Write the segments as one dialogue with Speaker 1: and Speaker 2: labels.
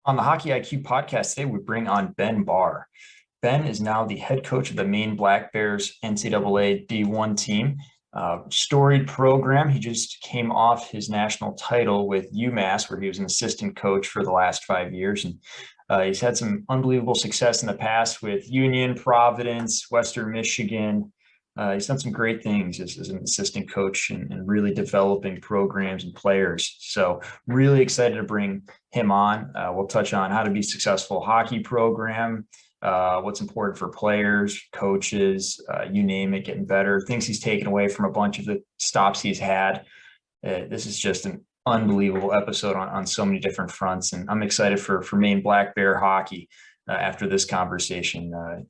Speaker 1: On the Hockey IQ podcast today, we bring on Ben Barr. Ben is now the head coach of the Maine Black Bears NCAA D1 team. Storied program. He just came off his national title with UMass, where he was an assistant coach for the last 5 years. And he's had some unbelievable success in the past with Union, Providence, Western Michigan. He's done some great things as an assistant coach and really developing programs and players. So really excited to bring him on. We'll touch on how to be a successful hockey program, what's important for players, coaches, you name it, getting better, things he's taken away from a bunch of the stops he's had. This is just an unbelievable episode on so many different fronts. And I'm excited for Maine Black Bear hockey after this conversation.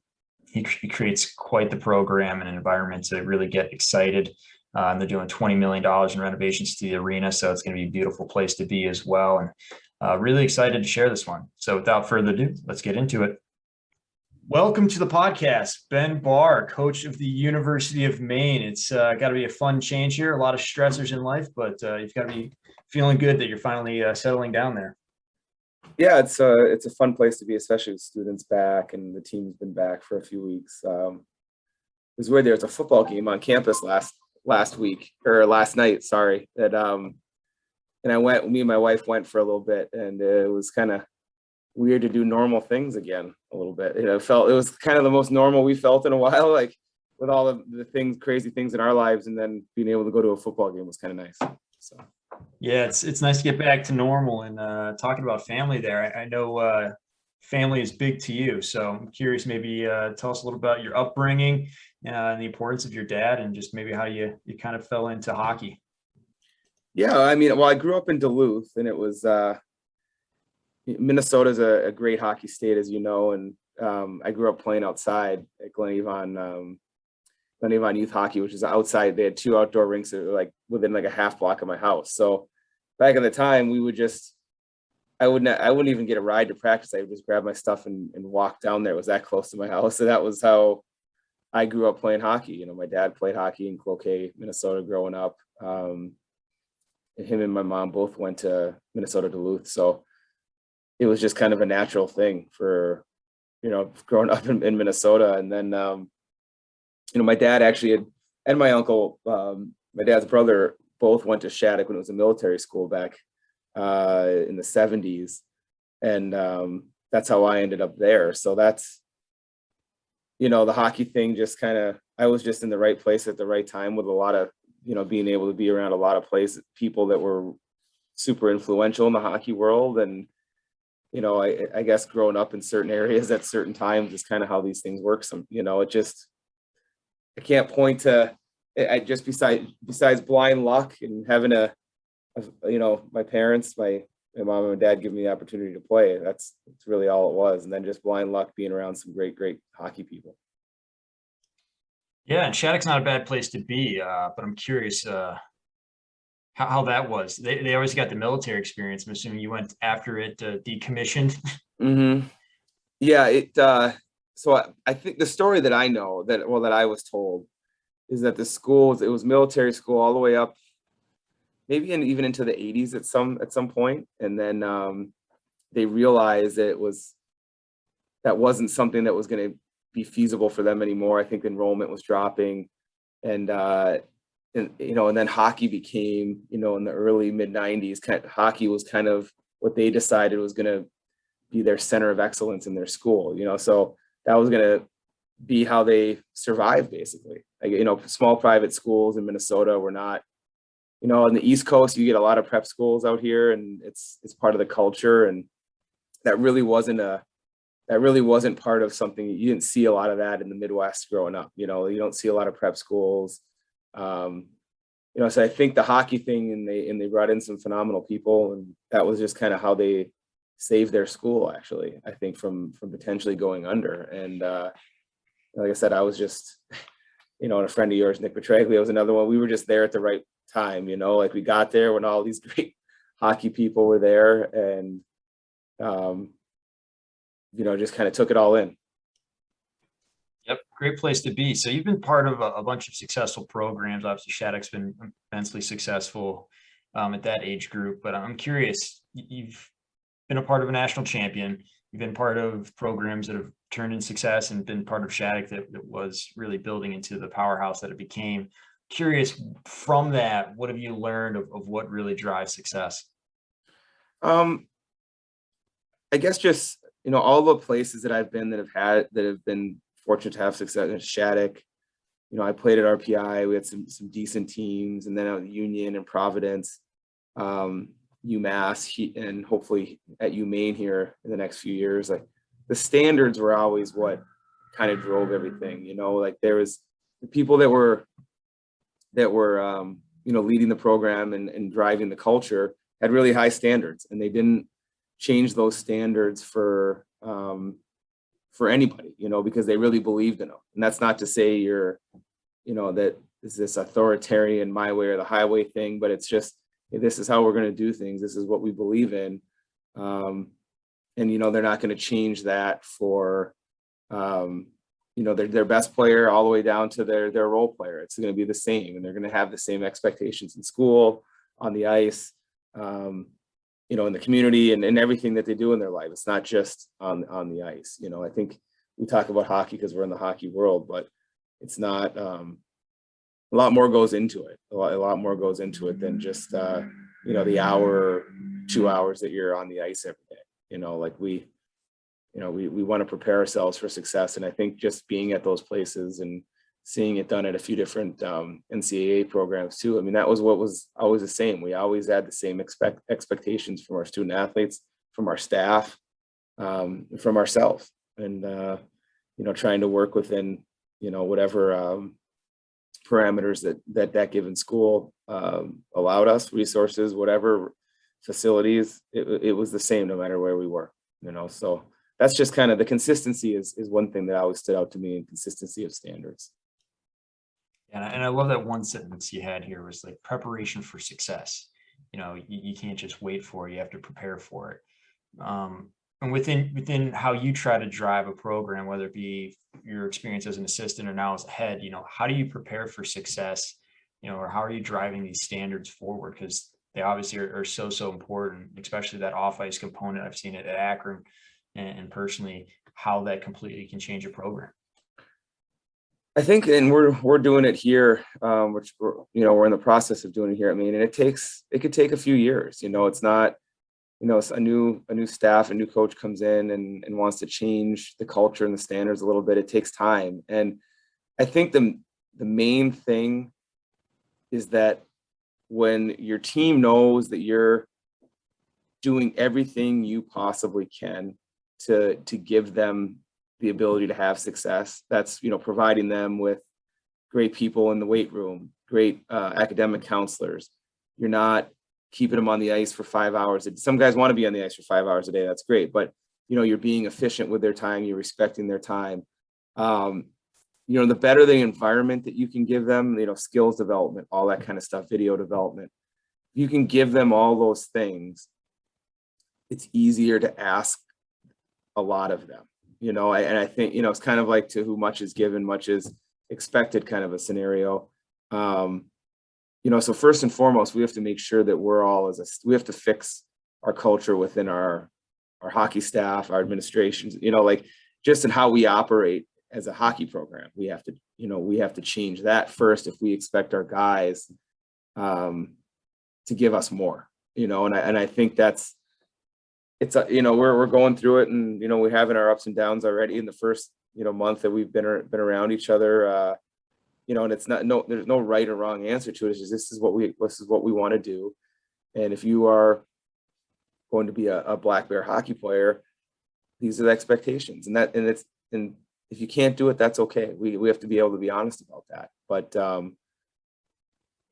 Speaker 1: He creates quite the program and an environment to really get excited. And they're doing $20 million in renovations to the arena. So it's going to be a beautiful place to be as well. And really excited to share this one. So without further ado, let's get into it. Welcome to the podcast, Ben Barr, coach of the University of Maine. It's got to be a fun change here. A lot of stressors in life, but you've got to be feeling good that you're finally settling down there.
Speaker 2: Yeah, it's a fun place to be, especially with students back and the team's been back for a few weeks. It was weird. There was a football game on campus last week or last night. Sorry, that and me and my wife went for a little bit, and it was kind of weird to do normal things again a little bit. It was kind of the most normal we felt in a while, like with all of the things, crazy things in our lives, and then being able to go to a football game was kind of nice. So.
Speaker 1: Yeah, it's nice to get back to normal and talking about family there. I know family is big to you, so I'm curious. Maybe tell us a little about your upbringing and the importance of your dad, and just maybe how you kind of fell into hockey.
Speaker 2: Yeah, I mean, well, I grew up in Duluth, and it was Minnesota's a great hockey state, as you know, and I grew up playing outside at Glen Avon Youth Hockey, which is outside. They had two outdoor rinks that were like within like a half block of my house. So back in the time, we would I wouldn't even get a ride to practice. I would just grab my stuff and walk down there. It was that close to my house. So that was how I grew up playing hockey. My dad played hockey in Cloquet, Minnesota growing up. And him and my mom both went to Minnesota Duluth. So it was just kind of a natural thing for, growing up in Minnesota. And then, my dad and my uncle, my dad's brother, both went to Shattuck when it was a military school back in the 70s. And that's how I ended up there. So that's, the hockey thing I was just in the right place at the right time with a lot of, being able to be around a lot of people that were super influential in the hockey world. And, I guess growing up in certain areas at certain times is kind of how these things work. I can't point to, I just besides blind luck and having my parents, my mom and my dad give me the opportunity to play. That's really all it was. And then just blind luck being around some great hockey people.
Speaker 1: Yeah, and Shattuck's not a bad place to be, but I'm curious how that was. They always got the military experience. I'm assuming you went after it decommissioned.
Speaker 2: Mm-hmm. Yeah, so I think the story that I know that I was told is that the schools, it was military school all the way up, maybe even into the 80s at some point, and then they realized that that wasn't something that was going to be feasible for them anymore. I think enrollment was dropping, and then hockey became, in the early mid 90s, hockey was kind of what they decided was going to be their center of excellence in their school. So that was going to be how they survived, basically. Like, small private schools in Minnesota were not, on the East Coast, you get a lot of prep schools out here, and it's part of the culture. And that really wasn't part of something. You didn't see a lot of that in the Midwest growing up. You don't see a lot of prep schools. So I think the hockey thing, and they brought in some phenomenal people, and that was just kind of how they saved their school, actually, I think, from potentially going under. And like I said, I was just, and a friend of yours, Nick Petraglia, was another one. We were just there at the right time, like we got there when all these great hockey people were there, and just kind of took it all in.
Speaker 1: Yep, great place to be. So you've been part of a bunch of successful programs. Obviously, Shattuck's been immensely successful at that age group. But I'm curious, you've been a part of a national champion. You've been part of programs that have turned in success and been part of Shattuck that was really building into the powerhouse that it became. Curious from that, what have you learned of what really drives success?
Speaker 2: Um, I guess just, all the places that I've been that have been fortunate to have success in Shattuck. I played at RPI. We had some decent teams, and then at Union and Providence, UMass, and hopefully at Maine here in the next few years. Like, the standards were always what kind of drove everything. Like, there was the people that were leading the program and driving the culture had really high standards, and they didn't change those standards for anybody, because they really believed in them. And that's not to say that is this authoritarian my way or the highway thing, but it's just, hey, this is how we're going to do things. This is what we believe in. And, they're not going to change that for, their best player all the way down to their role player. It's going to be the same, and they're going to have the same expectations in school, on the ice, in the community, and everything that they do in their life. It's not just on the ice. I think we talk about hockey because we're in the hockey world, but it's not, a lot more goes into it. A lot more goes into it than just, the hour, 2 hours that you're on the ice every day. Like, we want to prepare ourselves for success. And I think just being at those places and seeing it done at a few different NCAA programs too. I mean, that was what was always the same. We always had the same expectations from our student athletes, from our staff, from ourselves, and trying to work within whatever parameters that given school allowed us, resources, whatever facilities. It was the same no matter where we were. So that's just kind of the consistency is one thing that always stood out to me, and consistency of standards.
Speaker 1: And I love that one sentence you had here was like preparation for success. You can't just wait for it, you have to prepare for it. And within how you try to drive a program, whether it be your experience as an assistant or now as a head, how do you prepare for success, or how are you driving these standards forward? Because they obviously are so important, especially that off-ice component. I've seen it at Akron, and personally, how that completely can change a program.
Speaker 2: I think, and we're doing it here, which we're in the process of doing it here. I mean, and it could take a few years. It's not, it's a new staff, a new coach comes in and wants to change the culture and the standards a little bit. It takes time, and I think the main thing is that when your team knows that you're doing everything you possibly can to give them the ability to have success, that's providing them with great people in the weight room, great academic counselors. You're not keeping them on the ice for 5 hours. Some guys want to be on the ice for 5 hours a day. That's great, but you're being efficient with their time. You're respecting their time. The better the environment that you can give them, skills development, all that kind of stuff, video development. You can give them all those things. It's easier to ask a lot of them. And I think, it's kind of like, to whom much is given, much is expected kind of a scenario. So first and foremost, we have to make sure that we have to fix our culture within our hockey staff, our administrations, like just in how we operate as a hockey program. We have to change that first if we expect our guys to give us more, and I think we're going through it, and we're having our ups and downs already in the first month that we've been around each other, and it's there's no right or wrong answer to it. It's just, this is what we want to do, and if you are going to be a Black Bear hockey player, these are the expectations, and if you can't do it, that's okay. We have to be able to be honest about that, but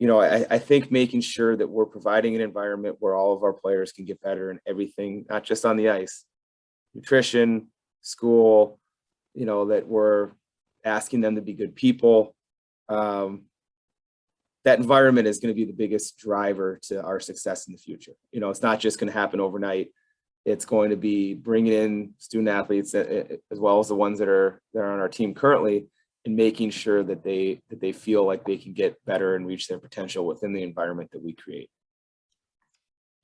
Speaker 2: I think making sure that we're providing an environment where all of our players can get better in everything, not just on the ice, nutrition, school, that we're asking them to be good people. That environment is going to be the biggest driver to our success in the future. It's not just going to happen overnight. It's going to be bringing in student athletes as well as the ones that are on our team currently, and making sure that they feel like they can get better and reach their potential within the environment that we create.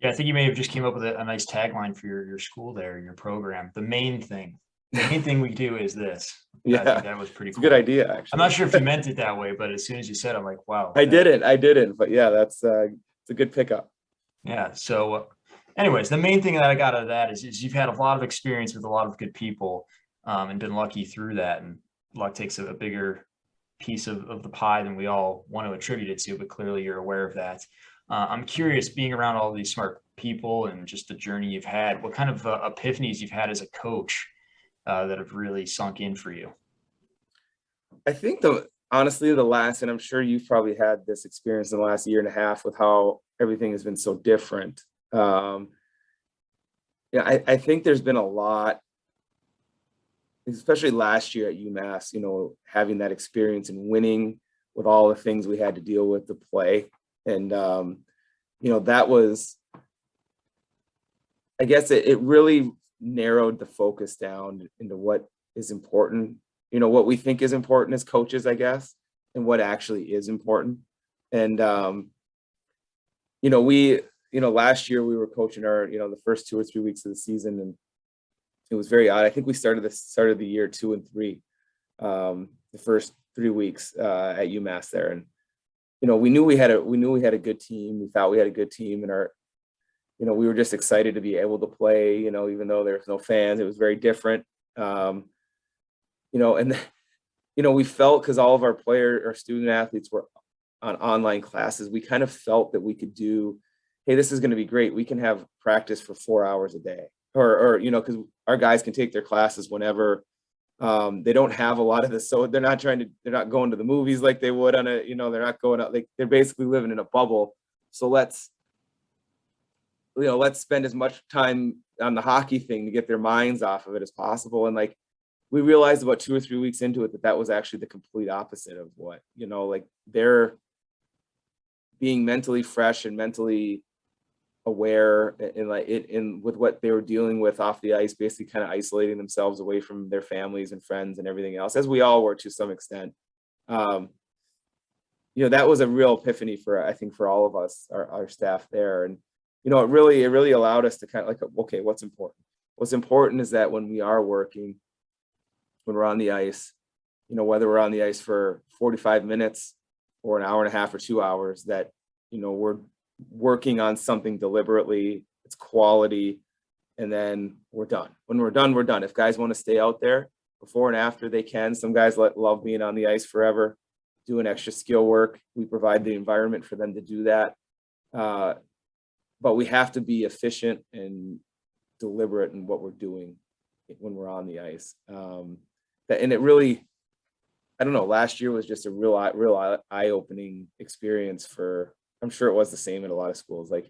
Speaker 1: Yeah, I think you may have just came up with a nice tagline for your school there, your program. The main thing. The main thing we do is this. I think
Speaker 2: Yeah,
Speaker 1: that was pretty
Speaker 2: it's a good
Speaker 1: cool.
Speaker 2: idea,
Speaker 1: I'm not
Speaker 2: actually.
Speaker 1: sure if you meant it that way, but as soon as you said, I'm like, wow,
Speaker 2: I didn't, but yeah, that's it's a good pickup.
Speaker 1: yeah. So, anyways, the main thing that I got out of that is you've had a lot of experience with a lot of good people, and been lucky through that. And luck takes a bigger piece of the pie than we all want to attribute it to, but clearly you're aware of that. I'm curious, being around all these smart people and just the journey you've had, what kind of epiphanies you've had as a coach that have really sunk in for you?
Speaker 2: I think the honestly the last, and I'm sure you've probably had this experience in the last year and a half with how everything has been so different. Um, yeah, I think there's been a lot, especially last year at UMass, having that experience and winning with all the things we had to deal with to play. And that was, I guess it really narrowed the focus down into what is important, what we think is important as coaches, I guess, and what actually is important. And we, last year we were coaching the first 2 or 3 weeks of the season, and it was very odd. I think we started the year 2-3, the first 3 weeks at UMass there, and we knew we had a good team. We thought we had a good team, and we were just excited to be able to play. Even though there was no fans, it was very different. And we felt, because all of our student athletes were on online classes, we kind of felt that we could do, hey, this is going to be great. We can have practice for 4 hours a day, or because our guys can take their classes whenever. They don't have a lot of this, so they're not going to the movies like they would they're not going out, like they're basically living in a bubble. So let's spend as much time on the hockey thing to get their minds off of it as possible. And like, we realized about 2 or 3 weeks into it that was actually the complete opposite of what, like they're being mentally fresh and mentally aware, and like with what they were dealing with off the ice, basically kind of isolating themselves away from their families and friends and everything else, as we all were to some extent. That was a real epiphany I think for all of us, our staff there. And it really allowed us to kind of like, okay, what's important is that when we are working, when we're on the ice, whether we're on the ice for 45 minutes or an hour and a half or 2 hours, that we're working on something deliberately, it's quality, and then we're done. When we're done, we're done. If guys want to stay out there before and after, they can. Some guys love being on the ice forever, doing extra skill work. We provide the environment for them to do that. But we have to be efficient and deliberate in what we're doing when we're on the ice. And it really, I don't know, last year was just a real eye-opening experience I'm sure it was the same in a lot of schools. Like,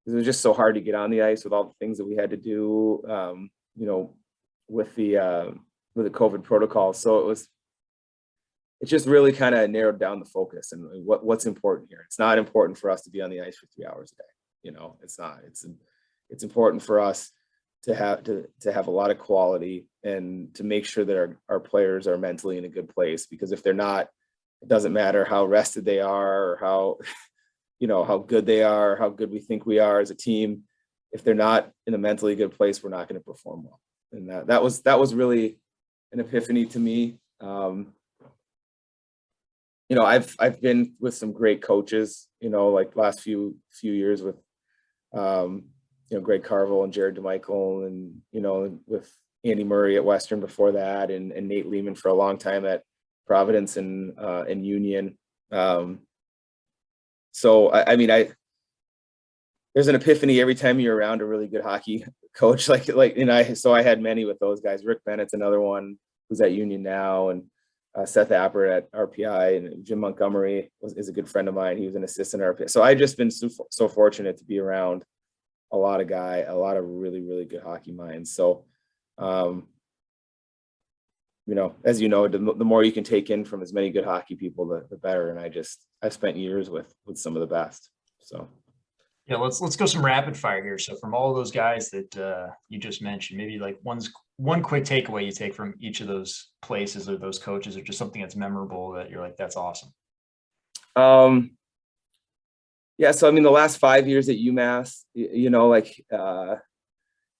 Speaker 2: it was just so hard to get on the ice with all the things that we had to do, with the COVID protocol. So it just really kind of narrowed down the focus and what's important here. It's not important for us to be on the ice for 3 hours a day. It's not. It's important for us to have a lot of quality, and to make sure that our players are mentally in a good place, because if they're not, it doesn't matter how rested they are, or how how good they are, how good we think we are as a team. If they're not in a mentally good place, we're not going to perform well. And that was really an epiphany to me. I've been with some great coaches, like last few years with, Greg Carville and Jared DeMichael, and, with Andy Murray at Western before that, and Nate Lehman for a long time at Providence and Union. So there's an epiphany every time you're around a really good hockey coach. So I had many with those guys. Rick Bennett's another one who's at Union now, and Seth Appert at RPI, and Jim Montgomery is a good friend of mine. He was an assistant at RPI. So I've just been so fortunate to be around a lot of really, really good hockey minds. So, as the more you can take in from as many good hockey people, the better. And I've spent years with some of the best. So.
Speaker 1: Yeah, let's go some rapid fire here. So from all those guys that you just mentioned, maybe like one quick takeaway you take from each of those places or those coaches, or just something that's memorable that you're like, that's awesome.
Speaker 2: Yeah, so I mean, the last 5 years at UMass, the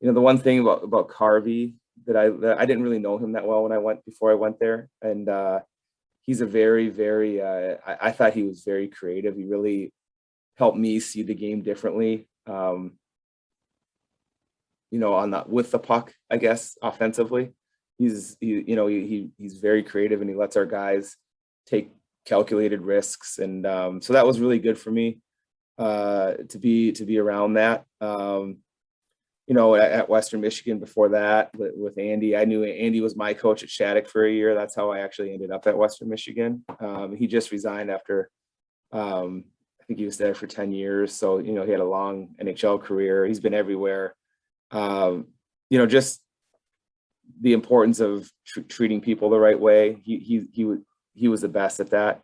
Speaker 2: one thing about Carvey that I didn't really know him that well before I went there, and he's a very, very. I thought he was very creative. He really helped me see the game differently. With the puck, I guess offensively, he's very creative, and he lets our guys take calculated risks, and so that was really good for me to be around that. At Western Michigan before that with Andy, I knew Andy was my coach at Shattuck for a year. That's how I actually ended up at Western Michigan. He just resigned after, I think he was there for 10 years. So, he had a long NHL career. He's been everywhere. Just the importance of treating people the right way. He was the best at that.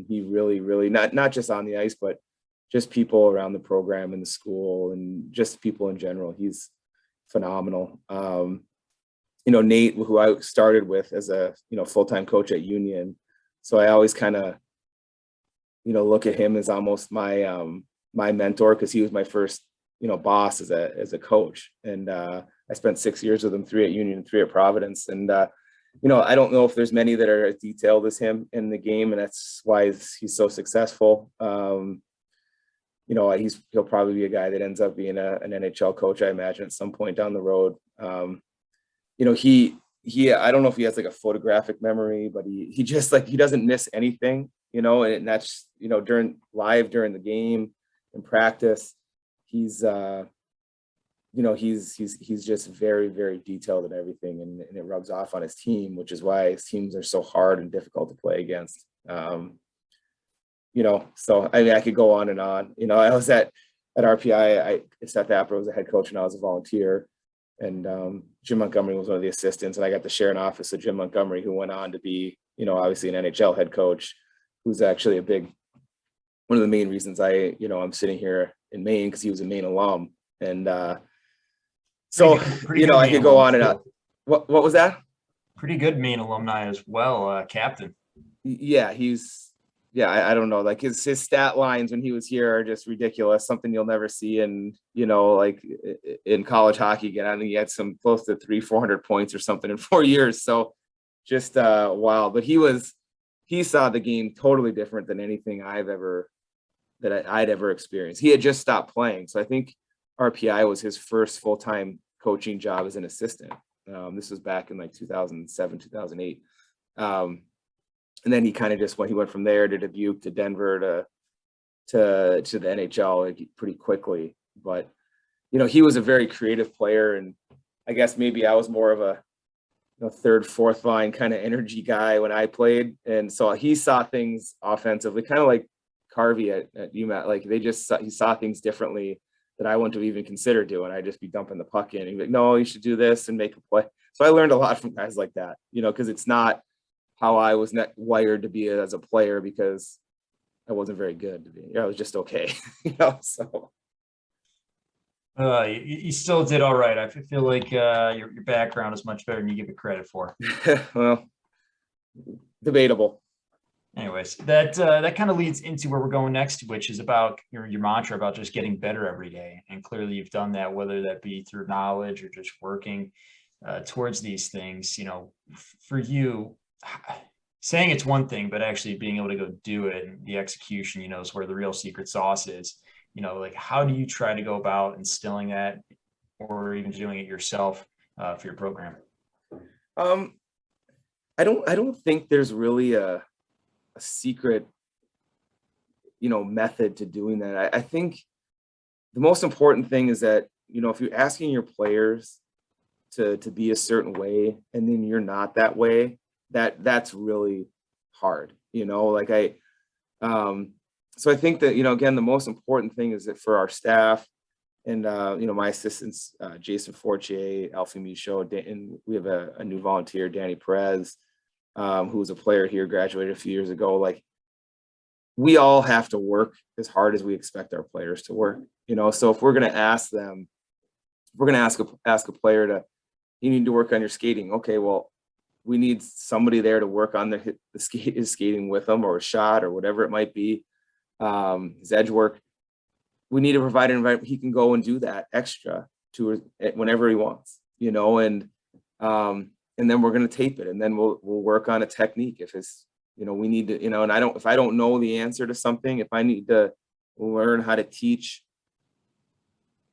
Speaker 2: He really, really, not just on the ice, but just people around the program and the school and just people in general. He's phenomenal. Nate, who I started with as a, full-time coach at Union. So I always kind of, look at him as almost my mentor, because he was my first, boss as a coach. And I spent 6 years with him, 3 at Union and 3 at Providence. And, I don't know if there's many that are as detailed as him in the game, and that's why he's so successful. He'll probably be a guy that ends up being an NHL coach, I imagine, at some point down the road. I don't know if he has like a photographic memory, but he just he doesn't miss anything, and that's, during the game and practice, he's just very, very detailed in everything, and it rubs off on his team, which is why his teams are so hard and difficult to play against. So I mean, I could go on and on. I was at RPI. Seth Apper was a head coach and I was a volunteer, and Jim Montgomery was one of the assistants, and I got to share an office with Jim Montgomery, who went on to be, obviously an NHL head coach, who's actually one of the main reasons I'm sitting here in Maine, because he was a Maine alum. And so, I could go on and on. What was that?
Speaker 1: Pretty good Maine alumni as well, captain.
Speaker 2: Yeah, I don't know, like his stat lines when he was here are just ridiculous, something you'll never see in, in college hockey again. I think he had some close to 300-400 points or something in 4 years. So just wild. But he saw the game totally different than anything I'd ever experienced. He had just stopped playing. So I think RPI was his first full-time coaching job as an assistant. This was back in 2007, 2008. And then he kind of just he went from there to Dubuque to Denver to the NHL pretty quickly. But he was a very creative player, and I guess maybe I was more of a third, fourth line kind of energy guy when I played, and so he saw things offensively, kind of like Carvey at UMass. He saw things differently that I wouldn't have even considered doing. I'd just be dumping the puck in. He'd be like, "No, you should do this and make a play." So I learned a lot from guys like that, because it's not how I was wired to be as a player, because I wasn't very good to be. I was just okay, so.
Speaker 1: You still did all right. I feel like your background is much better than you give it credit for.
Speaker 2: Well, debatable.
Speaker 1: Anyways, that kind of leads into where we're going next, which is about your mantra about just getting better every day. And clearly you've done that, whether that be through knowledge or just working towards these things. For you, saying it's one thing, but actually being able to go do it, and the execution, is where the real secret sauce is. How do you try to go about instilling that, or even doing it yourself for your program?
Speaker 2: I don't think there's really a secret, method to doing that. I think the most important thing is that, if you're asking your players to be a certain way, and then you're not that way, that's really hard, so I think that, again, the most important thing is that for our staff and, my assistants, Jason Fortier, Alfie Michaud, and we have a new volunteer, Danny Perez, who was a player here, graduated a few years ago. We all have to work as hard as we expect our players to work, so if we're going to ask them, we're going to ask a player you need to work on your skating. Okay, well, we need somebody there to work on his skating with them, or a shot, or whatever it might be, his edge work. we need to provide an environment he can go and do that extra to whenever he wants, and then we're going to tape it, and then we'll work on a technique if it's, we need to, and if I don't know the answer to something, if I need to learn how to teach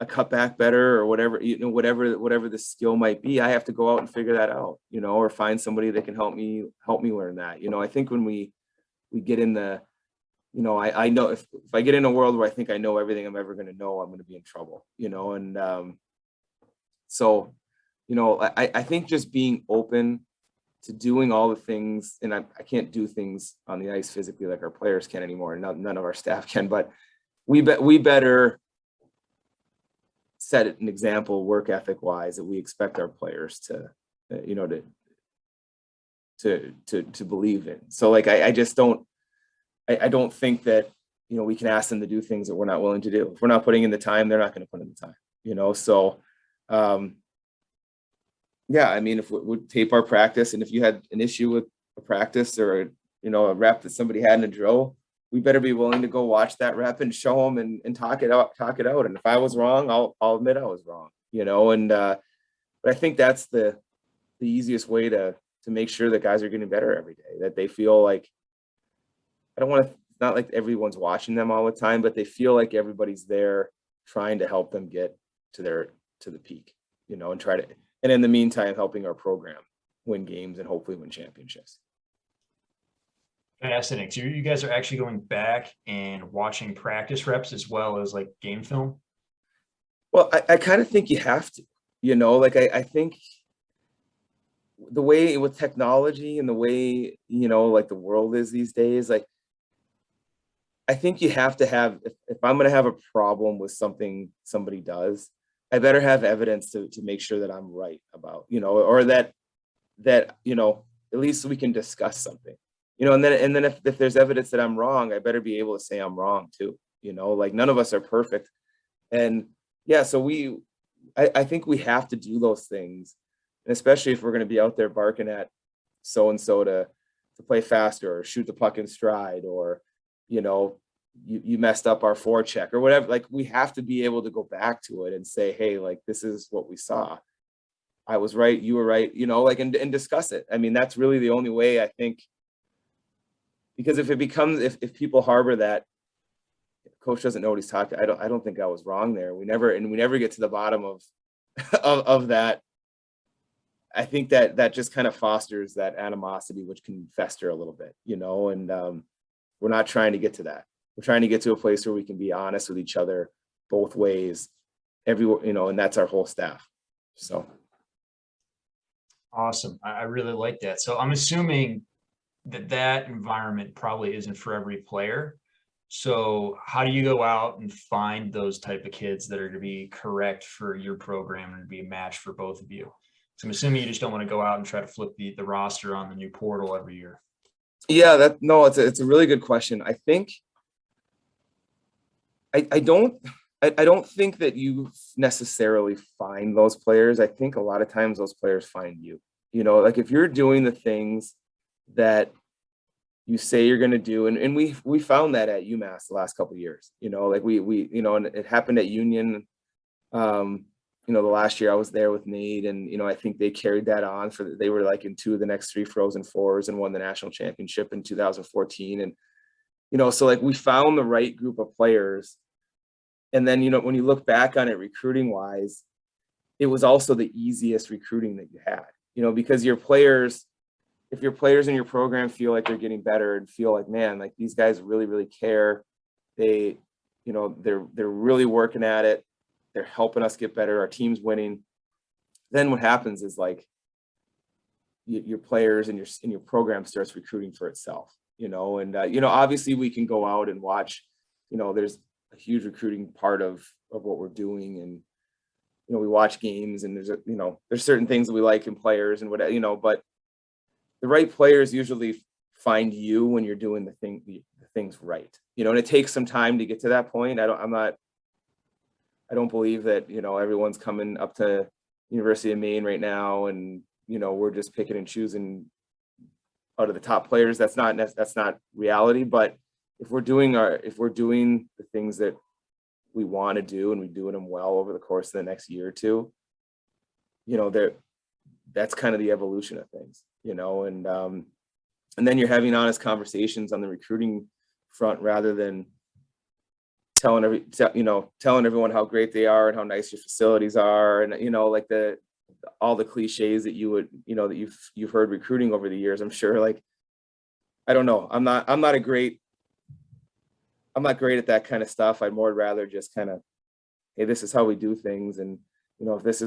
Speaker 2: a cutback better or whatever, whatever the skill might be, I have to go out and figure that out, or find somebody that can help me learn that. I think when we get in the, I know if I get in a world where I think I know everything I'm ever going to know, I'm going to be in trouble, and so, I think just being open to doing all the things, and I can't do things on the ice physically like our players can anymore, and none of our staff can, but we better set an example work ethic wise that we expect our players to believe in. So like I just don't think that we can ask them to do things that we're not willing to do. If we're not putting in the time, they're not going to put in the time. So yeah, I mean, if we tape our practice, and if you had an issue with a practice or a rep that somebody had in a drill, we better be willing to go watch that rep and show them and talk it out. And if I was wrong, I'll admit I was wrong, but I think that's the easiest way to make sure that guys are getting better every day, that they feel like, I don't want to, not like everyone's watching them all the time, but they feel like everybody's there trying to help them get to the peak, and in the meantime, helping our program win games and hopefully win championships.
Speaker 1: Fascinating. So you guys are actually going back and watching practice reps as well as like game film?
Speaker 2: Well, I kind of think you have to, I think the way with technology and the way, like the world is these days, like, I think you have to have, if I'm going to have a problem with something somebody does, I better have evidence to make sure that I'm right about, or that, at least we can discuss something. And then if there's evidence that I'm wrong, I better be able to say I'm wrong too. Like none of us are perfect. And yeah, so I think we have to do those things. And especially if we're going to be out there barking at so-and-so to play faster or shoot the puck in stride, or, you messed up our forecheck or whatever. Like we have to be able to go back to it and say, hey, like, this is what we saw. I was right. You were right, and discuss it. I mean, that's really the only way, I think. Because if it becomes, if people harbor that coach doesn't know what he's talking, I don't think I was wrong there. We never get to the bottom of of that. I think that just kind of fosters that animosity, which can fester a little bit, and we're not trying to get to that. We're trying to get to a place where we can be honest with each other both ways, and that's our whole staff. So.
Speaker 1: Awesome. I really like that. So I'm assuming that environment probably isn't for every player. So how do you go out and find those type of kids that are to be correct for your program and to be a match for both of you? So I'm assuming you just don't want to go out and try to flip the roster on the new portal every year.
Speaker 2: Yeah, it's a really good question. I think I don't think that you necessarily find those players. I think a lot of times those players find you. Like if you're doing the things that you say you're going to do, and we found that at UMass the last couple of years. Like we and it happened at Union. The last year I was there with Nate, and I think they carried that on they were like in 2 of the next 3 Frozen Fours and won the national championship in 2014. And so like we found the right group of players. And then when you look back on it recruiting wise, it was also the easiest recruiting that you had, because your players, if your players in your program feel like they're getting better and feel like, man, like these guys really, really care, they, they're really working at it, they're helping us get better, our team's winning, then what happens is like your players and your program starts recruiting for itself, and obviously we can go out and watch, there's a huge recruiting part of what we're doing, and we watch games, and there's certain things that we like in players and whatever, but the right players usually find you when you're doing the things right, and it takes some time to get to that point. I don't believe that everyone's coming up to University of Maine right now and we're just picking and choosing out of the top players. That's not reality. But if we're doing the things that we want to do and we're doing them well over the course of the next year or two, that's kind of the evolution of things, and then you're having honest conversations on the recruiting front rather than telling everyone how great they are and how nice your facilities are, and like all the cliches that you would that you've heard recruiting over the years. I'm sure, like, I don't know, I'm not great at that kind of stuff. I'd more rather just kind of, hey, this is how we do things, and if this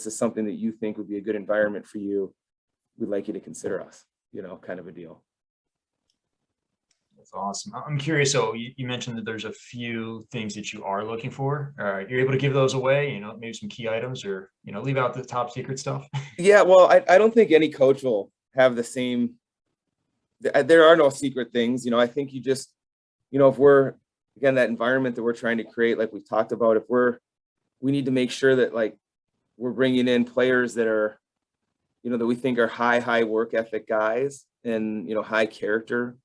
Speaker 2: is something that you think would be a good environment for you, we'd like you to consider us, kind of a deal.
Speaker 1: That's awesome. I'm curious. So you mentioned that there's a few things that you are looking for. You're able to give those away, maybe some key items, or, leave out the top secret stuff.
Speaker 2: Yeah, well, I don't think any coach will have the same. There are no secret things. I think you just, if we're, again, that environment that we're trying to create, like we've talked about, we need to make sure that, like, we're bringing in players that are, that we think are high work ethic guys, and, high character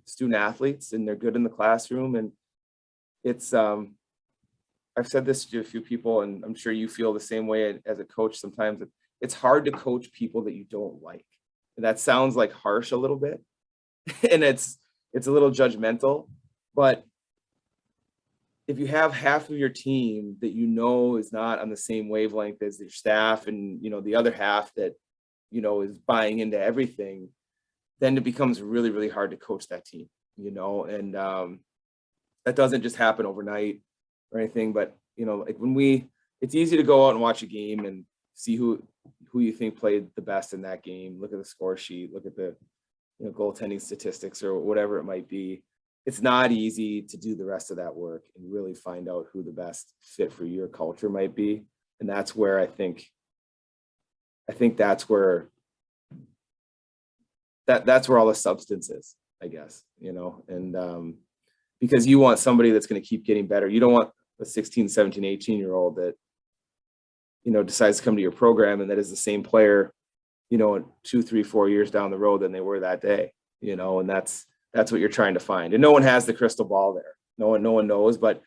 Speaker 2: student athletes, and they're good in the classroom. And it's, I've said this to a few people, and I'm sure you feel the same way as a coach sometimes. It's hard to coach people that you don't like. And that sounds like harsh a little bit, and it's a little judgmental, but if you have half of your team that is not on the same wavelength as your staff, and the other half that is buying into everything, then it becomes really, really hard to coach that team, and that doesn't just happen overnight or anything. But like it's easy to go out and watch a game and see who you think played the best in that game. Look at the score sheet, look at the goaltending statistics or whatever it might be. It's not easy to do the rest of that work and really find out who the best fit for your culture might be. And that's where I think that's where all the substance is, I guess, and because you want somebody that's going to keep getting better. You don't want a 16, 17, 18-year-old that, decides to come to your program and that is the same player, 2, 3, 4 years down the road than they were that day, and that's what you're trying to find. And no one has the crystal ball there. No one knows, but,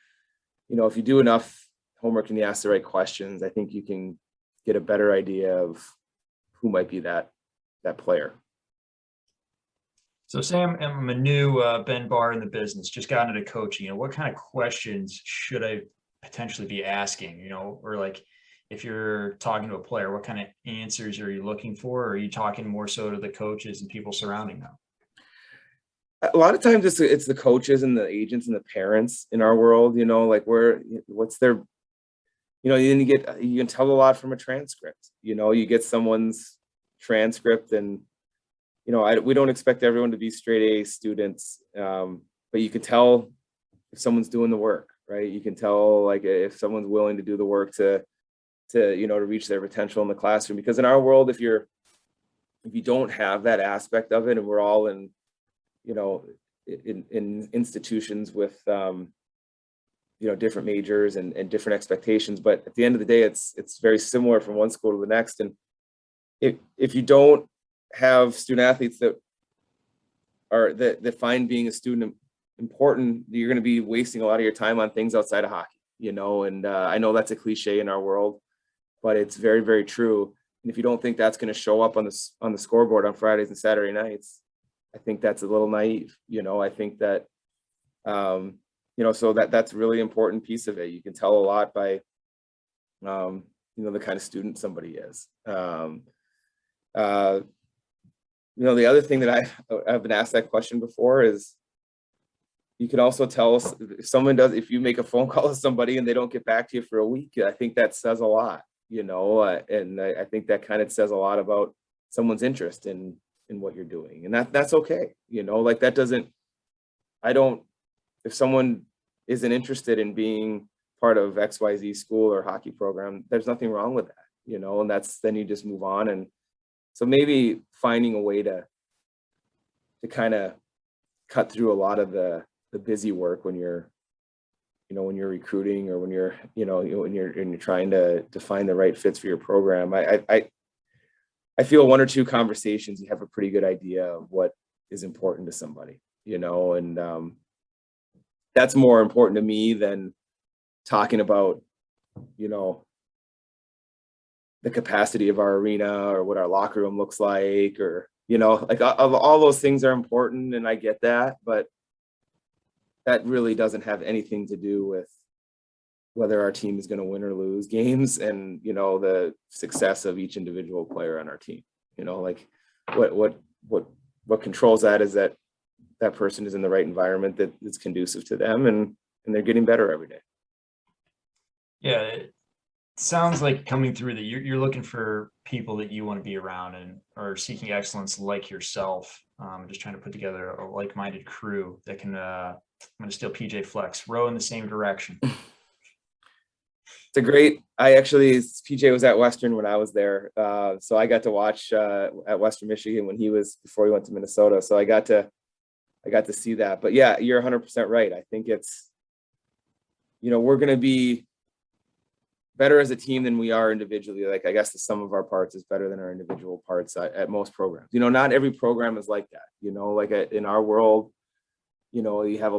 Speaker 2: if you do enough homework and you ask the right questions, I think you can get a better idea of who might be that player.
Speaker 1: So Sam, I'm a new Ben Barr in the business, just got into coaching. What kind of questions should I potentially be asking, or like, if you're talking to a player, what kind of answers are you looking for? Or are you talking more so to the coaches and people surrounding them?
Speaker 2: A lot of times it's the coaches and the agents and the parents in our world, like what's their, then you can tell a lot from a transcript. You get someone's transcript, and we don't expect everyone to be straight A students, but you can tell if someone's doing the work, right? You can tell, like, if someone's willing to do the work to reach their potential in the classroom. Because in our world, if you don't have that aspect of it, and we're all in institutions with different majors and different expectations, but at the end of the day, it's very similar from one school to the next. And if you don't have student athletes that find being a student important, you're going to be wasting a lot of your time on things outside of hockey, and I know that's a cliche in our world, but it's very, very true. And if you don't think that's going to show up on the scoreboard on Fridays and Saturday nights, I think that's a little naive. I think that so that's a really important piece of it. You can tell a lot by the kind of student somebody is. The other thing that I've been asked that question before is, you can also tell us if you make a phone call to somebody and they don't get back to you for a week. I think that says a lot, and I think that kind of says a lot about someone's interest in what you're doing. And that's okay. Like, that doesn't, if someone isn't interested in being part of XYZ school or hockey program, there's nothing wrong with that, and then you just move on. And so maybe finding a way to kind of cut through a lot of the busy work when you're recruiting, or when you're trying to find the right fits for your program. I feel 1 or 2 conversations, you have a pretty good idea of what is important to somebody, and that's more important to me than talking about, the capacity of our arena or what our locker room looks like, or, like all those things are important, and I get that, but that really doesn't have anything to do with whether our team is going to win or lose games, and, the success of each individual player on our team. Like what controls that is that person is in the right environment that is conducive to them, and they're getting better every day.
Speaker 1: Yeah, it sounds like coming through that you're looking for people that you want to be around and are seeking excellence like yourself. Just trying to put together a like-minded crew that can, I'm going to steal PJ Flex, row in the same direction.
Speaker 2: PJ was at Western when I was there. So I got to watch at Western Michigan before he went to Minnesota. So I got to see that. But yeah, you're 100% right. I think it's, we're going to be better as a team than we are individually. Like, I guess the sum of our parts is better than our individual parts at most programs. Not every program is like that, like in our world, you have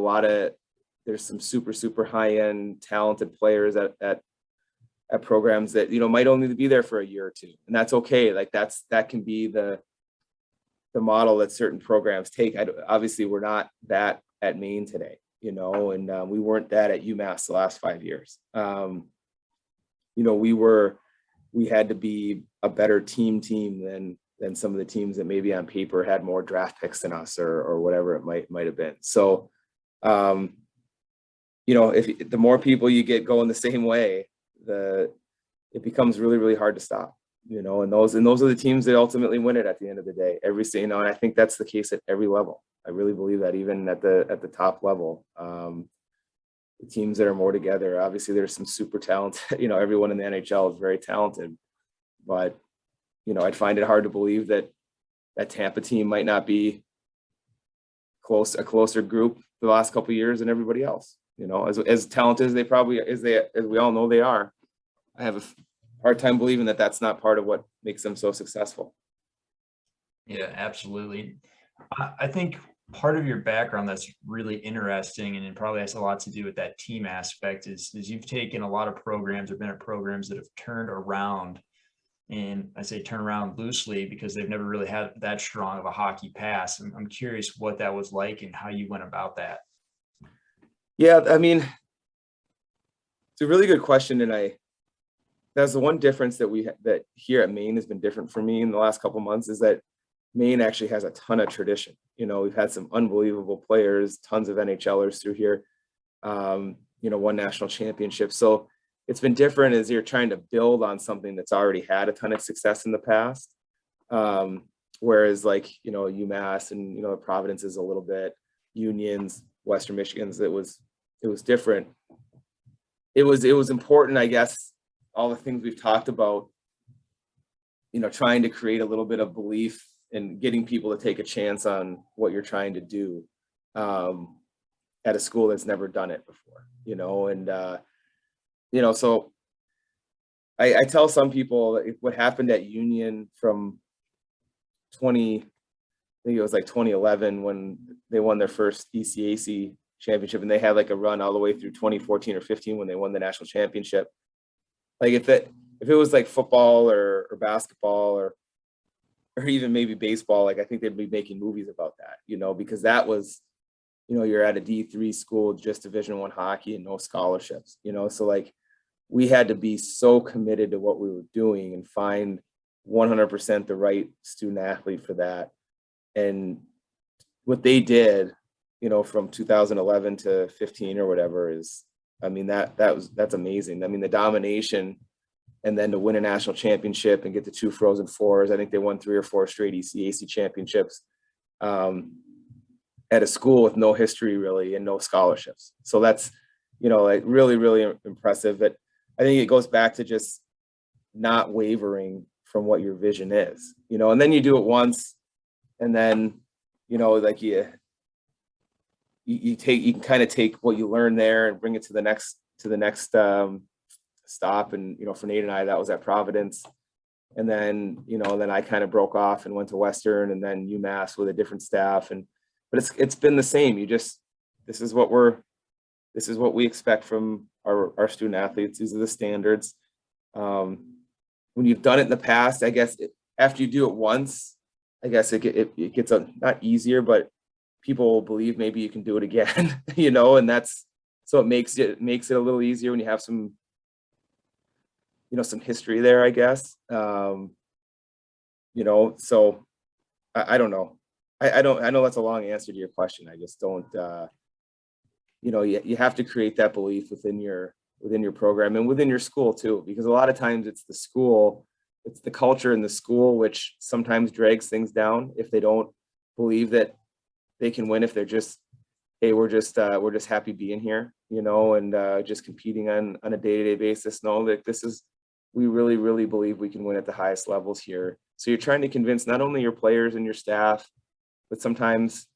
Speaker 2: there's some super, super high end talented players at programs that, might only be there for a year or two. And that's okay. Like that can be the model that certain programs take. Obviously we're not that at Maine today, and we weren't that at UMass the last 5 years. We had to be a better team than some of the teams that maybe on paper had more draft picks than us, or whatever it might have been. So, if the more people you get going the same way, it becomes really, really hard to stop, and those are the teams that ultimately win it at the end of the day. And I think that's the case at every level. I really believe that, even at the top level. The teams that are more together, obviously there's some super talented, everyone in the NHL is very talented, but, I'd find it hard to believe that Tampa team might not be a closer group the last couple of years than everybody else, as talented as as we all know they are. I have a hard time believing that that's not part of what makes them so successful.
Speaker 1: Yeah, absolutely. I think part of your background that's really interesting, and it probably has a lot to do with that team aspect, is you've taken a lot of programs or been at programs that have turned around. And I say turn around loosely because they've never really had that strong of a hockey pass. I'm curious what that was like and how you went about that.
Speaker 2: Yeah, I mean, it's a really good question. And that's the one difference that here at Maine has been different for me in the last couple of months, is that Maine actually has a ton of tradition. We've had some unbelievable players, tons of NHLers through here, won national championships. So it's been different as you're trying to build on something that's already had a ton of success in the past. Whereas like, UMass and, Providence is a little bit, Unions, Western Michigans, it was different. It was important, I guess, all the things we've talked about, trying to create a little bit of belief and getting people to take a chance on what you're trying to do at a school that's never done it before, so I tell some people what happened at Union from I think it was like 2011 when they won their first ECAC championship, and they had like a run all the way through 2014 or 15 when they won the national championship. Like if it was like football or basketball or even maybe baseball, like I think they'd be making movies about that, because that was, you're at a D3 school, just Division I hockey and no scholarships, so like we had to be so committed to what we were doing and find 100% the right student athlete for that. And what they did, from 2011 to 15 or whatever is, I mean, that's amazing. I mean, the domination, and then to win a national championship and get the 2 Frozen Fours. I think they won 3 or 4 straight ECAC championships at a school with no history really and no scholarships. So that's, like really, really impressive. But I think it goes back to just not wavering from what your vision is, and then you do it once, and then, like you can kind of take what you learn there and bring it to the next stop. And, for Nate and I, that was at Providence. And then, then I kind of broke off and went to Western, and then UMass with a different staff. But it's been the same. This is what we're this is what we expect from our student athletes. These are the standards. When you've done it in the past, I guess after you do it once, I guess it gets not easier, but people will believe maybe you can do it again, and so it makes it a little easier when you have some, some history there, I guess. So I don't know. I know that's a long answer to your question. I just don't, you have to create that belief within your program and within your school too, because a lot of times it's the culture in the school, which sometimes drags things down if they don't believe that they can win, if they're just, hey, we're just happy being here, and just competing on a day-to-day basis. No, that we really, really believe we can win at the highest levels here. So you're trying to convince not only your players and your staff, but sometimes,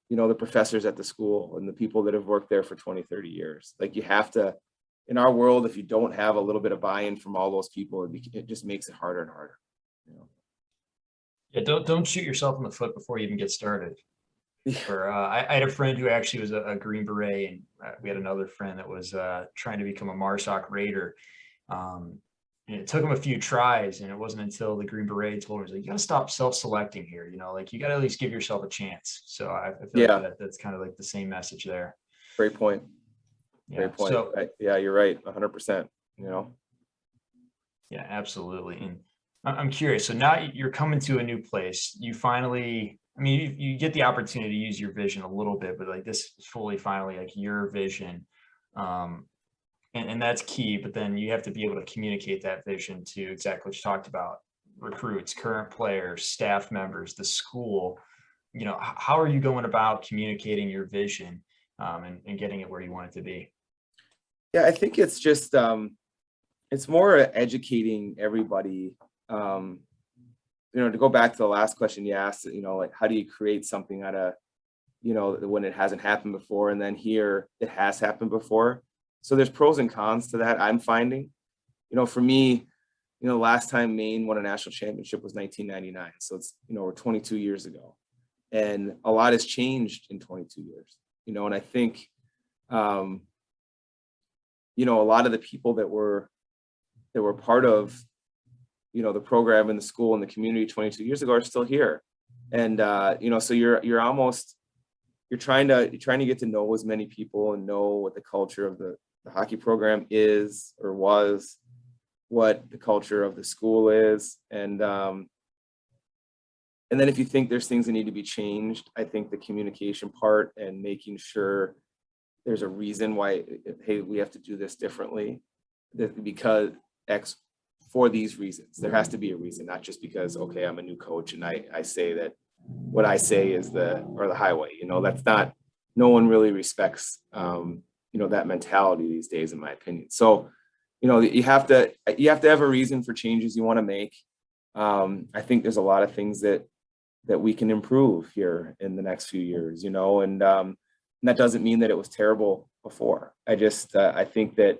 Speaker 2: the professors at the school and the people that have worked there for 20, 30 years. Like, you have to, in our world, if you don't have a little bit of buy-in from all those people, it just makes it harder and harder.
Speaker 1: Yeah, don't shoot yourself in the foot before you even get started. I had a friend who actually was a Green Beret, and we had another friend that was trying to become a MARSOC Raider. And it took him a few tries, and it wasn't until the Green Beret told him, like, you got to stop self-selecting here. Like, you got to at least give yourself a chance. So I feel like that's kind of like the same message there.
Speaker 2: Great point.
Speaker 1: Yeah.
Speaker 2: Great point.
Speaker 1: So
Speaker 2: you're right. 100%.
Speaker 1: Yeah, absolutely. And I'm curious. So now you're coming to a new place. You finally, you get the opportunity to use your vision a little bit, but like, this is fully finally like your vision. And that's key, but then you have to be able to communicate that vision to exactly what you talked about: recruits, current players, staff members, the school. How are you going about communicating your vision and getting it where you want it to be?
Speaker 2: Yeah, I think it's just, it's more educating everybody. To go back to the last question you asked, like, how do you create something out of, when it hasn't happened before, and then here it has happened before. So there's pros and cons to that, I'm finding. For me, the last time Maine won a national championship was 1999. So it's, we're 22 years ago. And a lot has changed in 22 years, and I think, a lot of the people that were part of, the program and the school and the community 22 years ago are still here. And, so you're trying to get to know as many people and know what the culture of the hockey program is or was, what the culture of the school is. And then if you think there's things that need to be changed, I think the communication part and making sure there's a reason why, hey, we have to do this differently, because X, for these reasons. There has to be a reason, not just because, okay, I'm a new coach and I say that what I say is the highway. That's not, no one really respects that mentality these days, in my opinion. So, you have to have a reason for changes you want to make. I think there's a lot of things that we can improve here in the next few years, and that doesn't mean that it was terrible before. I just I think that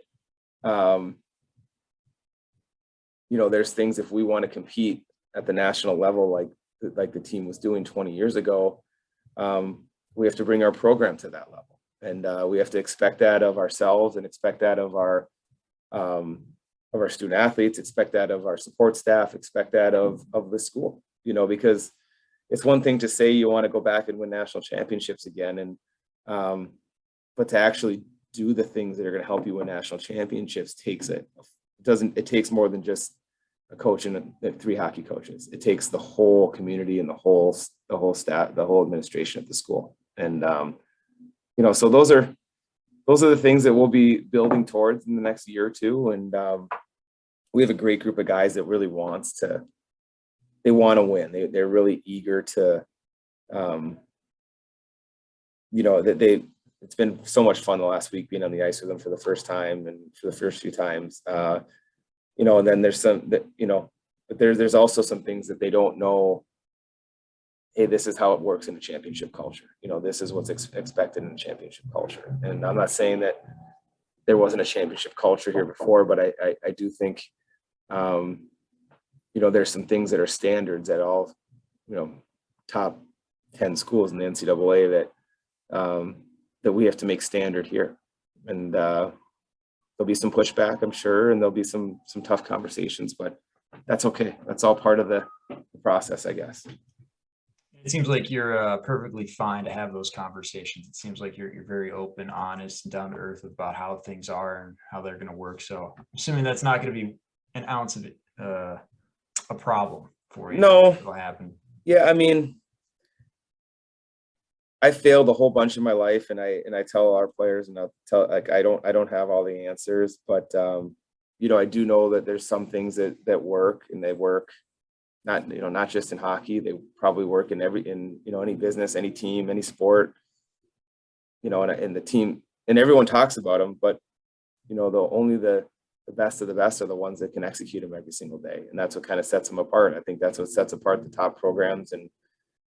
Speaker 2: there's things, if we want to compete at the national level, like the team was doing 20 years ago, we have to bring our program to that level. And we have to expect that of ourselves, and expect that of our student athletes, expect that of our support staff, expect that of the school, because it's one thing to say you want to go back and win national championships again. And but to actually do the things that are going to help you win national championships it takes more than just a coach and 3 hockey coaches. It takes the whole community and the whole staff, the whole administration at the school. And so those are the things that we'll be building towards in the next year or two. And we have a great group of guys that really want to win. They're really eager to, it's been so much fun the last week being on the ice with them for the first time and for the first few times. And then there's some that, but there's also some things that they don't know. Hey, this is how it works in a championship culture. This is what's expected in a championship culture. And I'm not saying that there wasn't a championship culture here before, but I do think, there's some things that are standards at all, top 10 schools in the NCAA that we have to make standard here. and there'll be some pushback, I'm sure, and there'll be some tough conversations, but that's okay. That's all part of the process, I guess.
Speaker 1: It seems like you're perfectly fine to have those conversations. It seems like you're very open, honest, and down to earth about how things are and how they're going to work. So, I'm assuming that's not going to be an ounce of it, a problem for you.
Speaker 2: No,
Speaker 1: It'll happen.
Speaker 2: yeah, I mean, I failed a whole bunch in my life, and I tell our players, and I'll tell, like, I don't have all the answers, but I do know that there's some things that work, and they work not just in hockey. They probably work in any business, any team, any sport, and the team, and everyone talks about them, but the best of the best are the ones that can execute them every single day, and that's what kind of sets them apart. I think that's what sets apart the top programs in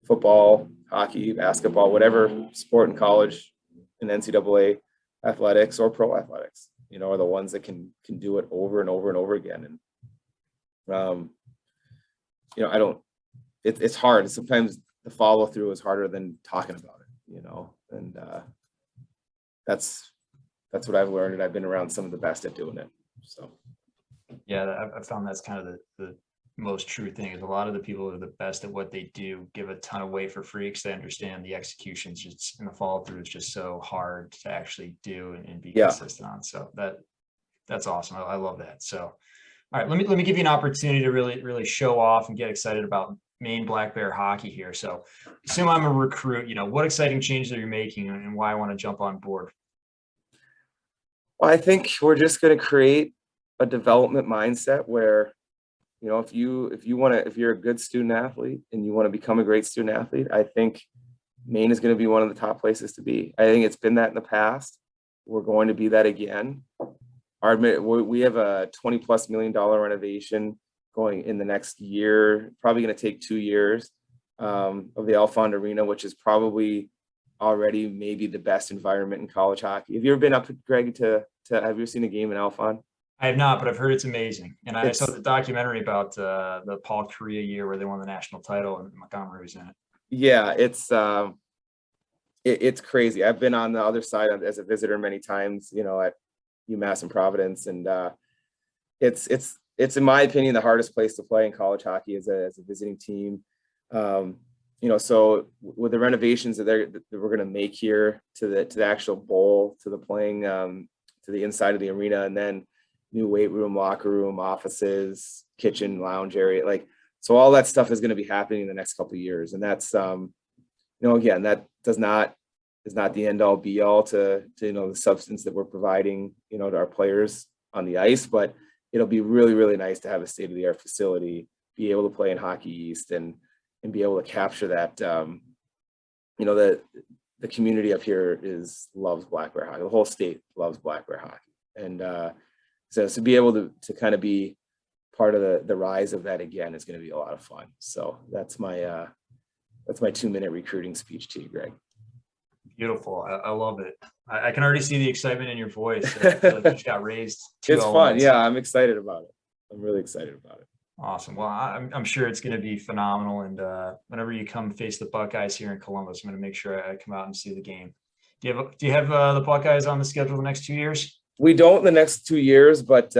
Speaker 2: football, hockey, basketball, whatever sport in college, in NCAA athletics or pro athletics, are the ones that can do it over and over and over again. And I don't. It's hard. Sometimes the follow through is harder than talking about it. And that's what I've learned, and I've been around some of the best at doing it. So.
Speaker 1: Yeah, I found that's kind of the most true thing is a lot of the people who are the best at what they do give a ton away for free because they understand the executions just and the follow through is just so hard to actually do and be consistent on. So that's awesome. I love that. So, all right, let me give you an opportunity to really show off and get excited about Maine Black Bear hockey here. So, assume I'm a recruit. What exciting changes are you making and why I want to jump on board?
Speaker 2: Well, I think we're just going to create a development mindset where, if you're a good student athlete and you want to become a great student athlete, I think Maine is going to be one of the top places to be. I think it's been that in the past. We're going to be that again. We have a $20+ million renovation going in the next year, probably going to take 2 years, of the Alfond Arena, which is probably already maybe the best environment in college hockey. Have you ever been up, Greg, have you ever seen a game in Alfond?
Speaker 1: I have not, but I've heard it's amazing. And I saw the documentary about the Paul Kariya year where they won the national title and Montgomery was in it.
Speaker 2: Yeah, it's crazy. I've been on the other side as a visitor many times, at UMass and Providence, and it's in my opinion the hardest place to play in college hockey as a visiting team. So with the renovations that we're going to make here to the actual bowl, to the playing, to the inside of the arena, and then new weight room, locker room, offices, kitchen, lounge area, so all that stuff is going to be happening in the next couple of years. And that's, again, that is not the end all be all to the substance that we're providing, to our players on the ice, but it'll be really, really nice to have a state of the art facility, be able to play in Hockey East and be able to capture that, the community up here loves Black Bear hockey. The whole state loves Black Bear hockey. And, so to be able to kind of be part of the rise of that again is going to be a lot of fun. So that's my 2-minute recruiting speech to you, Greg.
Speaker 1: Beautiful. I love it. I can already see the excitement in your voice. I feel like you just got raised.
Speaker 2: It's fun. Yeah, I'm excited about it. I'm really excited about it.
Speaker 1: Awesome. Well, I'm sure it's going to be phenomenal. And whenever you come face the Buckeyes here in Columbus, I'm going to make sure I come out and see the game. Do you have the Buckeyes on the schedule the next 2 years?
Speaker 2: We don't the next 2 years, but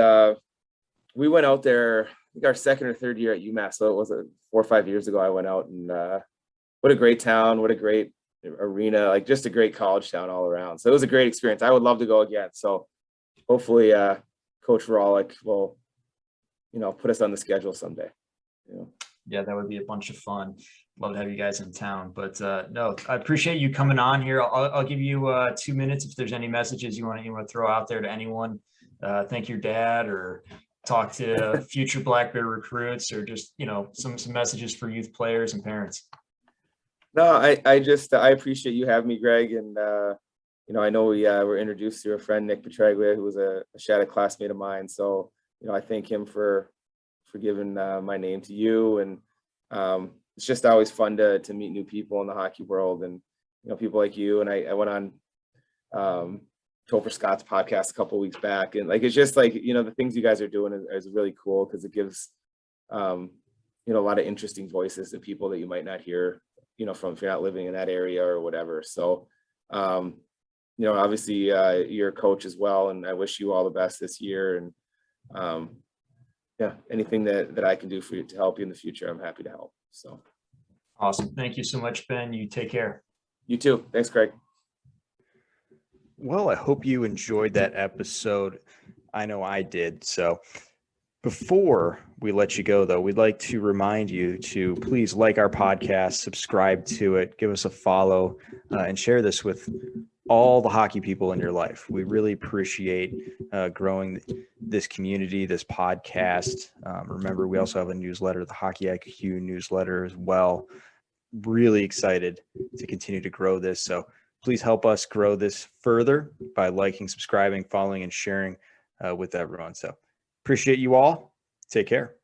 Speaker 2: we went out there, I think our second or third year at UMass. So it was 4 or 5 years ago. I went out, and what a great town, what a great arena, just a great college town all around. So it was a great experience. I would love to go again. So hopefully Coach Rawlik will, put us on the schedule someday.
Speaker 1: Yeah, that would be a bunch of fun. Love to have you guys in town. But no, I appreciate you coming on here. I'll give you 2 minutes if there's any messages you want to throw out there to anyone. Thank your dad, or talk to future Black Bear recruits, or just some messages for youth players and parents.
Speaker 2: No, I appreciate you having me, Greg, and I know we were introduced through a friend, Nick Petraglia, who was a Shattuck classmate of mine. So I thank him for giving my name to you, and it's just always fun to meet new people in the hockey world, and people like you. And I went on Topher Scott's podcast a couple of weeks back, and it's just the things you guys are doing is really cool, because it gives a lot of interesting voices to people that you might not hear from if you're not living in that area or whatever. So obviously you're a coach as well, and I wish you all the best this year. And yeah, anything that I can do for you to help you in the future, I'm happy to help. So
Speaker 1: Awesome. Thank you so much, Ben. You take care.
Speaker 2: you too. Thanks, Craig.
Speaker 3: Well, I hope you enjoyed that episode. I know I did. So before we let you go, though, we'd like to remind you to please like our podcast, subscribe to it, give us a follow, and share this with all the hockey people in your life. We really appreciate growing this community, this podcast. Remember, we also have a newsletter, the Hockey IQ newsletter as well. Really excited to continue to grow this. So please help us grow this further by liking, subscribing, following, and sharing with everyone. So appreciate you all. Take care.